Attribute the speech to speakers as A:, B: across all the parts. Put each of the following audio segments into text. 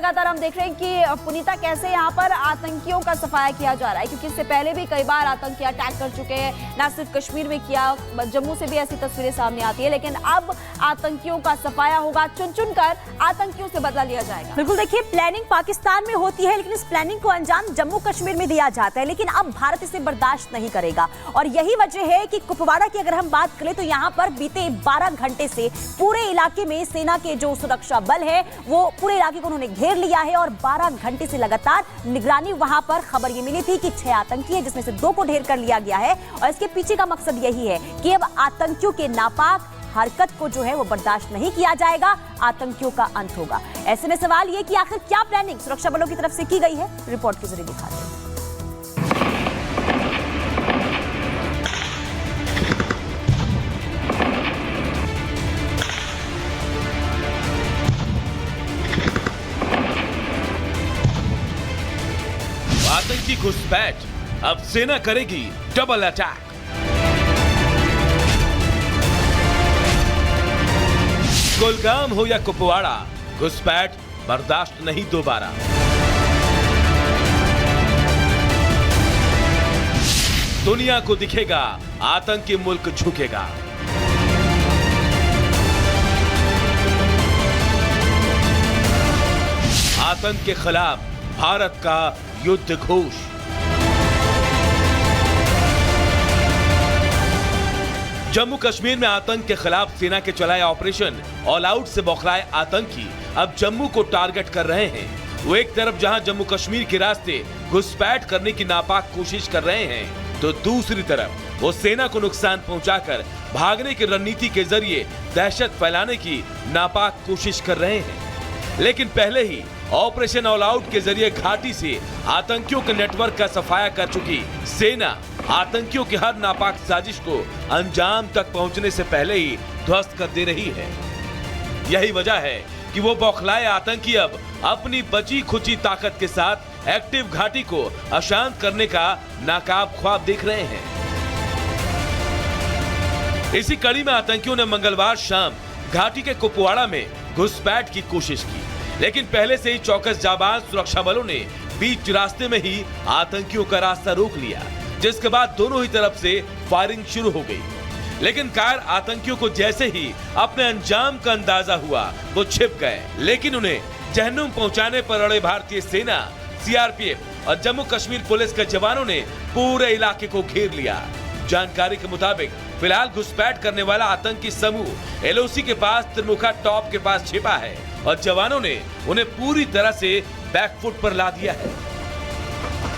A: लगातार हम देख रहे हैं कि पुनीता कैसे यहाँ पर आतंकियों का सफाया किया जा रहा है, क्योंकि इससे पहले भी कई बार आतंकी अटैक कर चुके हैं, ना सिर्फ कश्मीर में किया, जम्मू से भी ऐसी तस्वीरें सामने आती है। लेकिन अब आतंकियों का सफाया होगा, चुन चुन कर आतंकियों से बदला लिया जाएगा।
B: बिल्कुल, देखिए प्लानिंग पाकिस्तान में होती है, लेकिन इस प्लानिंग को अंजाम जम्मू कश्मीर में दिया जाता है, लेकिन अब भारत इसे बर्दाश्त नहीं करेगा। और यही वजह है कि कुपवाड़ा की अगर हम बात करें तो यहाँ पर बीते 12 घंटे से पूरे इलाके में सेना के जो सुरक्षा बल है वो पूरे इलाके को उन्होंने घेर लिया है और 12 घंटे से लगातार निगरानी। वहां पर खबर ये मिली थी कि 6 आतंकी है, जिसमें से 2 को ढेर कर लिया गया है। और इसके पीछे का मकसद यही है कि अब आतंकियों के नापाक हरकत को जो है वो बर्दाश्त नहीं किया जाएगा, आतंकियों का अंत होगा। ऐसे में सवाल ये कि आखिर क्या प्लानिंग सुरक्षा बलों की तरफ से की गई है, रिपोर्ट के जरिए दिखाते हैं।
C: आतंकी घुसपैठ, अब सेना करेगी डबल अटैक। कुलगाम हो या कुपवाड़ा, घुसपैठ बर्दाश्त नहीं दोबारा। दुनिया को दिखेगा आतंकी मुल्क झुकेगा। आतंक के खिलाफ भारत का युद्ध घोष। जम्मू कश्मीर में आतंक के खिलाफ सेना के चलाए ऑपरेशन ऑल आउट से बौखलाए आतंकी अब जम्मू को टारगेट कर रहे हैं। वो एक तरफ जहां जम्मू कश्मीर के रास्ते घुसपैठ करने की नापाक कोशिश कर रहे हैं, तो दूसरी तरफ वो सेना को नुकसान पहुंचाकर भागने की रणनीति के जरिए दहशत फैलाने की नापाक कोशिश कर रहे हैं। लेकिन पहले ही ऑपरेशन ऑल आउट के जरिए घाटी से आतंकियों के नेटवर्क का सफाया कर चुकी सेना आतंकियों की हर नापाक साजिश को अंजाम तक पहुंचने से पहले ही ध्वस्त कर दे रही है। यही वजह है कि वो बौखलाए आतंकी अब अपनी बची खुची ताकत के साथ एक्टिव घाटी को अशांत करने का नाकाब ख्वाब देख रहे हैं। इसी कड़ी में आतंकियों ने मंगलवार शाम घाटी के कुपवाड़ा में घुसपैठ की कोशिश की, लेकिन पहले से ही चौकस जाबाज सुरक्षा बलों ने बीच रास्ते में ही आतंकियों का रास्ता रोक लिया, जिसके बाद दोनों ही तरफ से फायरिंग शुरू हो गई। लेकिन कायर आतंकियों को जैसे ही अपने अंजाम का अंदाजा हुआ वो छिप गए, लेकिन उन्हें जहन्नुम पहुंचाने पर अड़े भारतीय सेना, सीआरपीएफ और जम्मू कश्मीर पुलिस के जवानों ने पूरे इलाके को घेर लिया। जानकारी के मुताबिक फिलहाल घुसपैठ करने वाला आतंकी समूह एलओसी के पास त्रिमुखा टॉप के पास छिपा है और जवानों ने उन्हें पूरी तरह से बैकफुट पर ला दिया है।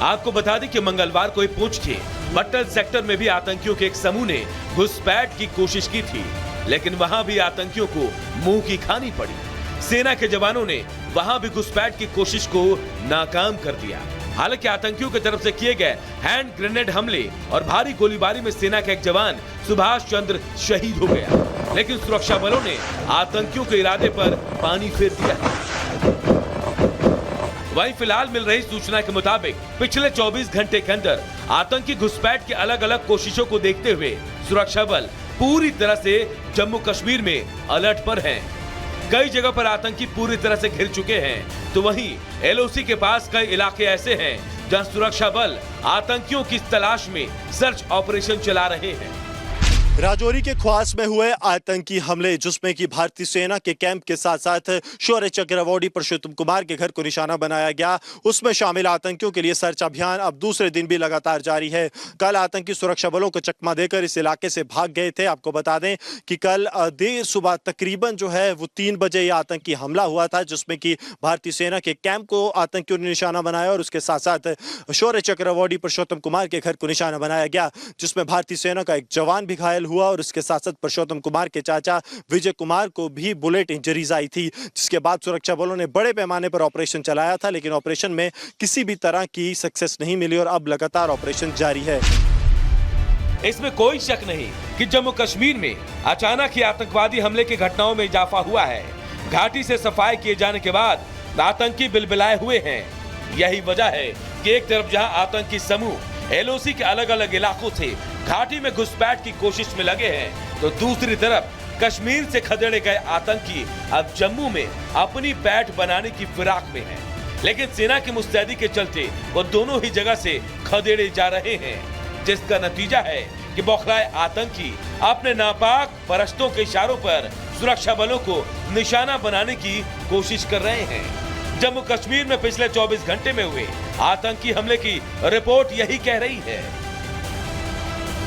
C: आपको बता दें कि मंगलवार को पुंछ के बट्टल सेक्टर में भी आतंकियों के एक समूह ने घुसपैठ की कोशिश की थी, लेकिन वहां भी आतंकियों को मुंह की खानी पड़ी। सेना के जवानों ने वहां भी घुसपैठ की कोशिश को नाकाम कर दिया। हालांकि आतंकियों की तरफ से किए गए हैंड ग्रेनेड हमले और भारी गोलीबारी में सेना का एक जवान सुभाष चंद्र शहीद हो गया, लेकिन सुरक्षा बलों ने आतंकियों के इरादे पर पानी फेर दिया है। वहीं फिलहाल मिल रही सूचना के मुताबिक पिछले 24 घंटे के अंदर आतंकी घुसपैठ की अलग अलग कोशिशों को देखते हुए सुरक्षा बल पूरी तरह से जम्मू कश्मीर में अलर्ट पर हैं। कई जगह पर आतंकी पूरी तरह से घिर चुके हैं, तो वहीं एलओसी के पास कई इलाके ऐसे हैं जहां सुरक्षा बल आतंकियों की तलाश में सर्च ऑपरेशन चला रहे हैं।
D: राजौरी के ख्वास में हुए आतंकी हमले, जिसमें कि भारतीय सेना के कैंप के साथ साथ शौर्य चक्र अवॉर्डी पुरुषोत्तम कुमार के घर को निशाना बनाया गया, उसमें शामिल आतंकियों के लिए सर्च अभियान अब दूसरे दिन भी लगातार जारी है। कल आतंकी सुरक्षा बलों को चकमा देकर इस इलाके से भाग गए थे। आपको बता दें कि कल देर सुबह तकरीबन जो है वो 3 बजे यह आतंकी हमला हुआ था, जिसमें कि भारतीय सेना के कैंप को आतंकियों ने निशाना बनाया और उसके साथ साथ शौर्य चक्र अवॉर्डी पुरुषोत्तम कुमार के घर को निशाना बनाया गया, जिसमें भारतीय सेना का एक जवान भी घायल हुआ और उसके साथ साथ पुरुषोत्तम कुमार के चाचा विजय कुमार को भी बुलेट इंजरीज आई थी। जिसके बाद सुरक्षा बलों ने बड़े पैमाने पर ऑपरेशन चलाया था, लेकिन ऑपरेशन में किसी भी तरह की सक्सेस नहीं मिली और अब लगातार ऑपरेशन जारी है।
C: इसमें कोई शक नहीं कि जम्मू कश्मीर में अचानक ही आतंकवादी हमले की घटनाओं में इजाफा हुआ है। घाटी से सफाई किए जाने के बाद आतंकी बिलबिलाए हुए हैं। यही वजह है कि एक तरफ जहां आतंकी समूह एलओसी के अलग अलग इलाकों से घाटी में घुसपैठ की कोशिश में लगे हैं, तो दूसरी तरफ कश्मीर से खदेड़े गए आतंकी अब जम्मू में अपनी पैठ बनाने की फिराक में हैं। लेकिन सेना की मुस्तैदी के चलते वो दोनों ही जगह से खदेड़े जा रहे हैं, जिसका नतीजा है कि बौखलाए आतंकी अपने नापाक फरिश्तों के इशारों पर सुरक्षा बलों को निशाना बनाने की कोशिश कर रहे हैं। जम्मू कश्मीर में पिछले 24 घंटे में हुए आतंकी हमले की रिपोर्ट यही कह रही है।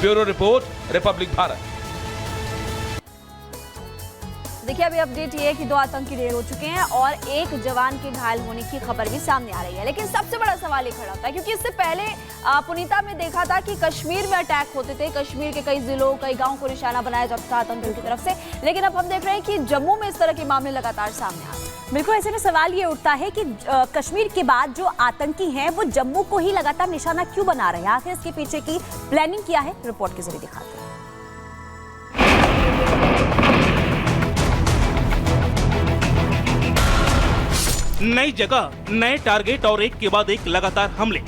C: Bureau report, Republic Bharat.
A: देखिए अभी अपडेट ये है कि 2 आतंकी ढेर हो चुके हैं और एक जवान के घायल होने की खबर भी सामने आ रही है। लेकिन सबसे बड़ा सवाल ये खड़ा होता है क्योंकि इससे पहले पुनीता में देखा था कि कश्मीर में अटैक होते थे, कश्मीर के कई जिलों, कई गांवों को निशाना बनाया जाता था आतंकियों की तरफ से। लेकिन अब हम देख रहे हैं कि जम्मू में इस तरह के मामले लगातार सामने आ रहे हैं।
B: बिल्कुल, ऐसे में सवाल ये उठता है कि कश्मीर के बाद जो आतंकी हैं वो जम्मू को ही लगातार निशाना क्यों बना रहे हैं? आखिर इसके पीछे की प्लानिंग क्या है, रिपोर्ट के जरिए दिखाते हैं।
E: नई जगह, नए टारगेट और एक के बाद एक लगातार हमले।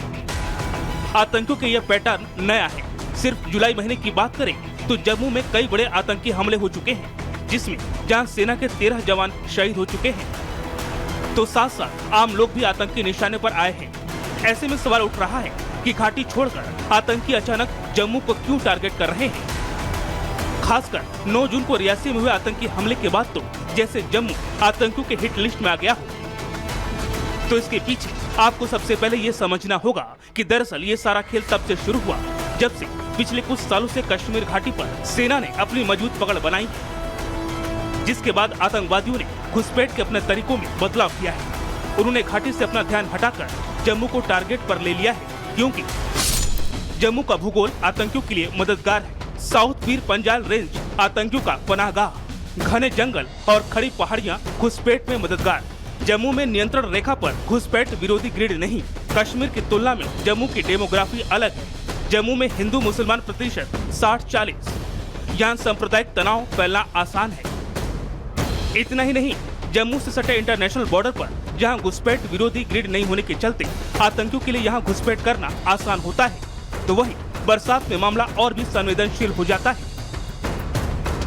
E: आतंकियों के यह पैटर्न नया है। सिर्फ जुलाई महीने की बात करें तो जम्मू में कई बड़े आतंकी हमले हो चुके हैं, जिसमें जहां सेना के 13 जवान शहीद हो चुके हैं, तो साथ साथ आम लोग भी आतंकी निशाने पर आए हैं। ऐसे में सवाल उठ रहा है कि घाटी छोड़कर आतंकी अचानक जम्मू को क्यों टारगेट कर रहे हैं? खासकर 9 जून को रियासी में हुए आतंकी हमले के बाद तो जैसे जम्मू आतंकियों के हिट लिस्ट में आ गया हो। तो इसके पीछे आपको सबसे पहले ये समझना होगा कि दरअसल ये सारा खेल तब से शुरू हुआ जब से पिछले कुछ सालों से कश्मीर घाटी पर सेना ने अपनी मजबूत पकड़ बनाई है, जिसके बाद आतंकवादियों ने घुसपैठ के अपने तरीकों में बदलाव किया है। उन्होंने घाटी से अपना ध्यान हटाकर जम्मू को टारगेट पर ले लिया है, क्योंकि जम्मू का भूगोल आतंकियों के लिए मददगार है। साउथ पीर पंजाल रेंज आतंकियों का पनाहगाह, घने जंगल और खड़ी पहाड़ियाँ घुसपैठ में मददगार। जम्मू में नियंत्रण रेखा पर घुसपैठ विरोधी ग्रिड नहीं। कश्मीर की तुलना में जम्मू की डेमोग्राफी अलग है। जम्मू में हिंदू मुसलमान प्रतिशत 60-40, यहाँ सांप्रदायिक तनाव फैलना आसान है। इतना ही नहीं, जम्मू से सटे इंटरनेशनल बॉर्डर पर जहाँ घुसपैठ विरोधी ग्रिड नहीं होने के चलते आतंकियों के लिए यहाँ घुसपैठ करना आसान होता है, तो वहीं बरसात में मामला और भी संवेदनशील हो जाता है,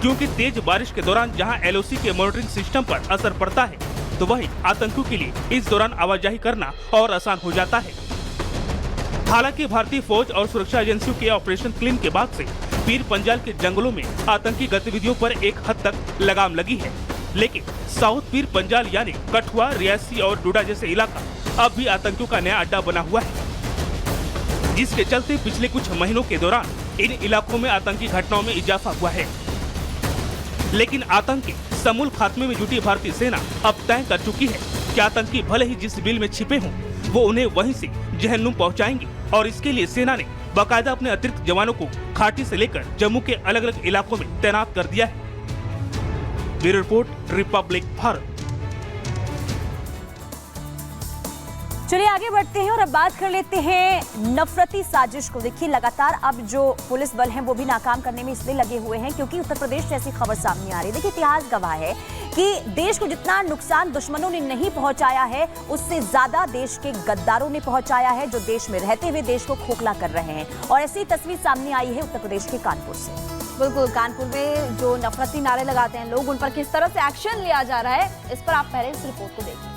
E: क्योंकि तेज बारिश के दौरान जहाँ LOC के मॉनिटरिंग सिस्टम पर असर पड़ता है, तो वहीं आतंकियों के लिए इस दौरान आवाजाही करना और आसान हो जाता है। हालांकि भारतीय फौज और सुरक्षा एजेंसियों के ऑपरेशन क्लीन के बाद से पीर पंजाल के जंगलों में आतंकी गतिविधियों पर एक हद तक लगाम लगी है, लेकिन साउथ पीर पंजाल यानी कठुआ, रियासी और डोडा जैसे इलाका अब भी आतंकियों का नया अड्डा बना हुआ है, जिसके चलते पिछले कुछ महीनों के दौरान इन इलाकों में आतंकी घटनाओं में इजाफा हुआ है। लेकिन आतंक के समूल खात्मे में जुटी भारतीय सेना अब तय कर चुकी है कि आतंकी भले ही जिस बिल में छिपे हों, वो उन्हें वहीं से जहन्नुम पहुंचाएंगे, और इसके लिए सेना ने बाकायदा अपने अतिरिक्त जवानों को घाटी से लेकर जम्मू के अलग अलग इलाकों में तैनात कर दिया है। Bureau report, Republic Bharat.
B: चलिए आगे बढ़ते हैं और अब बात कर लेते हैं नफरती साजिश को। देखिए लगातार अब जो पुलिस बल हैं वो भी नाकाम करने में इसलिए लगे हुए हैं क्योंकि उत्तर प्रदेश से ऐसी खबर सामने आ रही है। देखिए इतिहास गवाह है कि देश को जितना नुकसान दुश्मनों ने नहीं पहुंचाया है, उससे ज्यादा देश के गद्दारों ने पहुंचाया है, जो देश में रहते हुए देश को खोखला कर रहे हैं। और ऐसी तस्वीर सामने आई है उत्तर प्रदेश के कानपुर से।
A: बिल्कुल, कानपुर में जो नफरती नारे लगाते हैं लोग, उन पर किस तरह से एक्शन लिया जा रहा है, इस पर आप पहले इस रिपोर्ट को देखिए।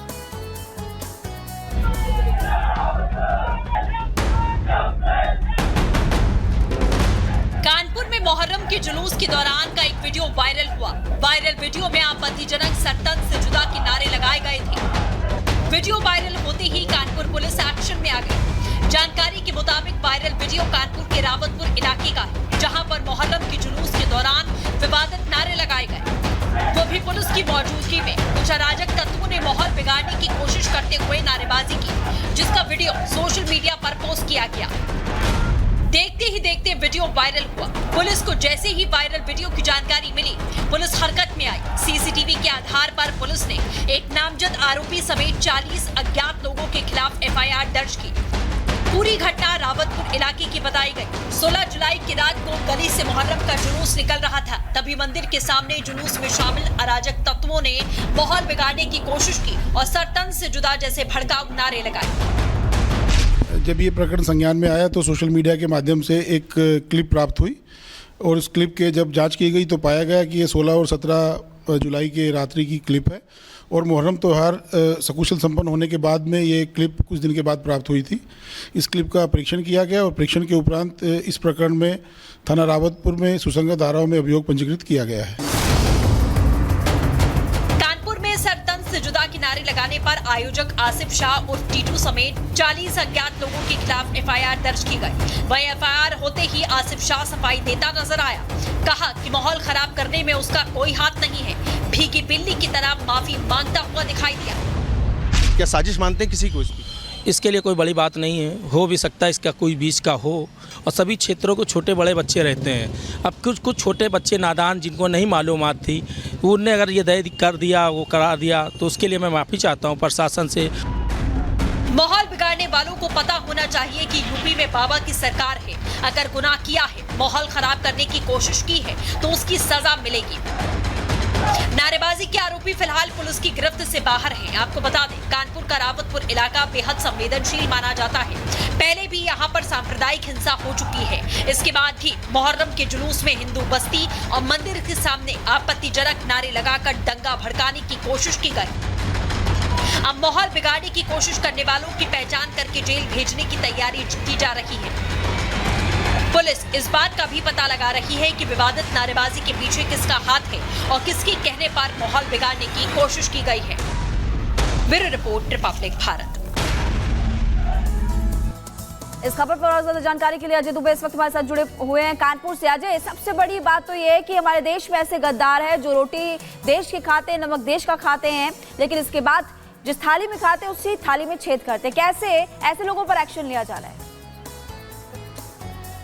F: कानपुर में मोहर्रम के जुलूस के दौरान का एक वीडियो वायरल हुआ। वायरल वीडियो में आपत्तिजनक सरतन से जुदा के नारे लगाए गए थे। वीडियो वायरल होते ही कानपुर पुलिस एक्शन में आ गई। जानकारी के मुताबिक वायरल वीडियो कानपुर के रावतपुर इलाके का है, जहां पर मोहर्रम के जुलूस के दौरान विवादित नारे लगाए गए, वो भी पुलिस की मौजूदगी में। कुछ अराजक तत्वों ने माहौल बिगाड़ने की कोशिश करते हुए नारेबाजी की, जिसका वीडियो सोशल मीडिया पर पोस्ट किया गया। देखते ही देखते वीडियो वायरल हुआ। पुलिस को जैसे ही वायरल वीडियो की जानकारी मिली, पुलिस हरकत में आई। सीसीटीवी के आधार पर पुलिस ने एक नामजद आरोपी समेत 40 अज्ञात लोगों के खिलाफ FIR दर्ज की। पूरी घटना रावतपुर इलाके की बताई गई। 16 जुलाई की रात को गली से मुहर्रम का जुलूस निकल रहा था, तभी मंदिर के सामने जुलूस में शामिल अराजक तत्वों ने माहौल बिगाड़ने की कोशिश की और सरतन से जुदा जैसे भड़काऊ नारे लगाए।
G: जब ये प्रकरण संज्ञान में आया तो सोशल मीडिया के माध्यम से एक क्लिप प्राप्त हुई और उस क्लिप के जब जांच की गई तो पाया गया कि ये 16 और 17 जुलाई के रात्रि की क्लिप है और मुहर्रम त्यौहार सकुशल संपन्न होने के बाद में ये क्लिप कुछ दिन के बाद प्राप्त हुई थी। इस क्लिप का परीक्षण किया गया और परीक्षण के उपरांत इस प्रकरण में थाना रावतपुर में सुसंगत धाराओं में अभियोग पंजीकृत किया गया है।
F: कानपुर में सरतन से जुदा के नारे लगाने पर आयोजक आसिफ शाह और टीटू समेत 40 अज्ञात लोगों के खिलाफ एफआईआर दर्ज की गई। वहीं एफआईआर होते ही आसिफ शाह सफाई देता नजर आया। कहा कि माहौल खराब करने में उसका कोई हाथ नहीं है। भीगी बिल्ली की तरह माफी मांगता हुआ दिखाई दिया।
H: क्या साजिश मानते हैं किसी को
I: इसके लिए कोई बड़ी बात नहीं है, हो भी सकता है इसका कोई बीच का हो। और सभी क्षेत्रों को छोटे बड़े बच्चे रहते हैं। अब कुछ छोटे बच्चे नादान जिनको नहीं मालूमात थी, उनने अगर ये दया कर दिया, वो करा दिया, तो उसके लिए मैं माफ़ी चाहता हूँ प्रशासन से।
F: माहौल बिगाड़ने वालों को पता होना चाहिए कि यूपी में बाबा की सरकार है। अगर गुनाह किया है, माहौल खराब करने की कोशिश की है तो उसकी सजा मिलेगी। नारेबाजी के आरोपी फिलहाल पुलिस की गिरफ्त से बाहर हैं। आपको बता दें, कानपुर का रावतपुर इलाका बेहद संवेदनशील माना जाता है। पहले भी यहाँ पर सांप्रदायिक हिंसा हो चुकी है। इसके बाद भी मुहर्रम के जुलूस में हिंदू बस्ती और मंदिर के सामने आपत्तिजनक नारे लगाकर दंगा भड़काने की कोशिश की गई। अब माहौल बिगाड़ने की कोशिश करने वालों की पहचान करके जेल भेजने की तैयारी की जा रही है। पुलिस इस बात का भी पता लगा रही है कि विवादित नारेबाजी के पीछे किसका हाथ है और किसके कहने पर माहौल बिगाड़ने की कोशिश की गई है। Bureau report, Republic Bharat.
A: इस खबर पर और ज्यादा जानकारी के लिए अजय दुबे इस वक्त हमारे साथ जुड़े हुए हैं कानपुर से। अजय, सबसे बड़ी बात तो ये है कि हमारे देश में ऐसे गद्दार है जो रोटी देश की खाते हैं, नमक देश का खाते हैं, लेकिन इसके बाद जिस थाली में खाते हैं उसी थाली में छेद करते हैं। कैसे ऐसे लोगों पर एक्शन लिया जा रहा है?